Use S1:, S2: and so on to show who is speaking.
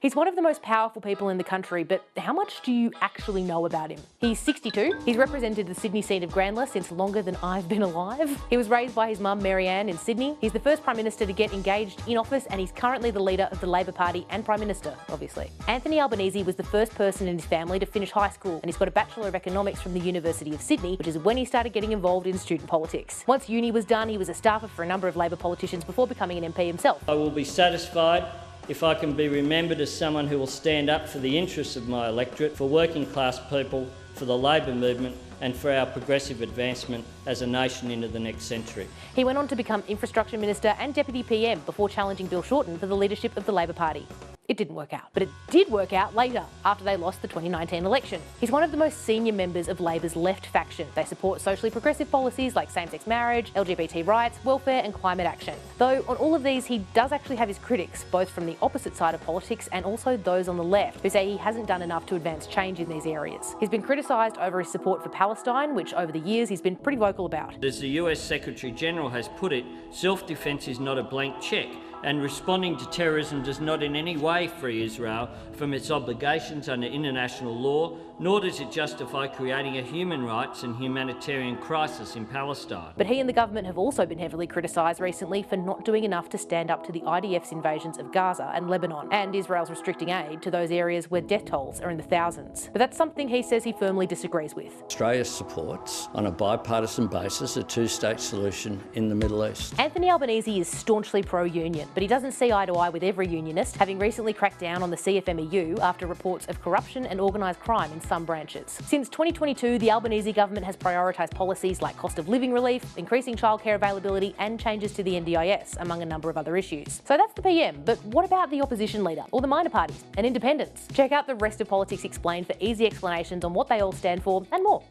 S1: He's one of the most powerful people in the country, but how much do you actually know about him? He's 62. He's represented the Sydney seat of Grayndler since longer than I've been alive. He was raised by his mum, Mary Ann, in Sydney. He's the first Prime Minister to get engaged in office, and he's currently the leader of the Labor Party and Prime Minister, obviously. Anthony Albanese was the first person in his family to finish high school, and he's got a Bachelor of Economics from the University of Sydney, which is when he started getting involved in student politics. Once uni was done, he was a staffer for a number of Labor politicians before becoming an MP himself.
S2: I will be satisfied if I can be remembered as someone who will stand up for the interests of my electorate, for working class people, for the Labor movement and for our progressive advancement as a nation into the next century.
S1: He went on to become Infrastructure Minister and Deputy PM before challenging Bill Shorten for the leadership of the Labor Party. It didn't work out, but it did work out later, after they lost the 2019 election. He's one of the most senior members of Labor's left faction. They support socially progressive policies like same-sex marriage, LGBT rights, welfare and climate action. Though on all of these, he does actually have his critics, both from the opposite side of politics and also those on the left, who say he hasn't done enough to advance change in these areas. He's been criticised over his support for Palestine, which over the years he's been pretty vocal about.
S2: As the US Secretary General has put it, self-defence is not a blank cheque, and responding to terrorism does not in any way free Israel from its obligations under international law, nor does it justify creating a human rights and humanitarian crisis in Palestine.
S1: But he and the government have also been heavily criticised recently for not doing enough to stand up to the IDF's invasions of Gaza and Lebanon, and Israel's restricting aid to those areas where death tolls are in the thousands. But that's something he says he firmly disagrees with.
S3: Australia supports, on a bipartisan basis, a two-state solution in the Middle East.
S1: Anthony Albanese is staunchly pro-union, but he doesn't see eye to eye with every unionist, having recently cracked down on the CFMEU after reports of corruption and organised crime in some branches. Since 2022, the Albanese government has prioritised policies like cost of living relief, increasing childcare availability and changes to the NDIS, among a number of other issues. So that's the PM, but what about the opposition leader, or the minor parties, and independents? Check out the rest of Politics Explained for easy explanations on what they all stand for and more.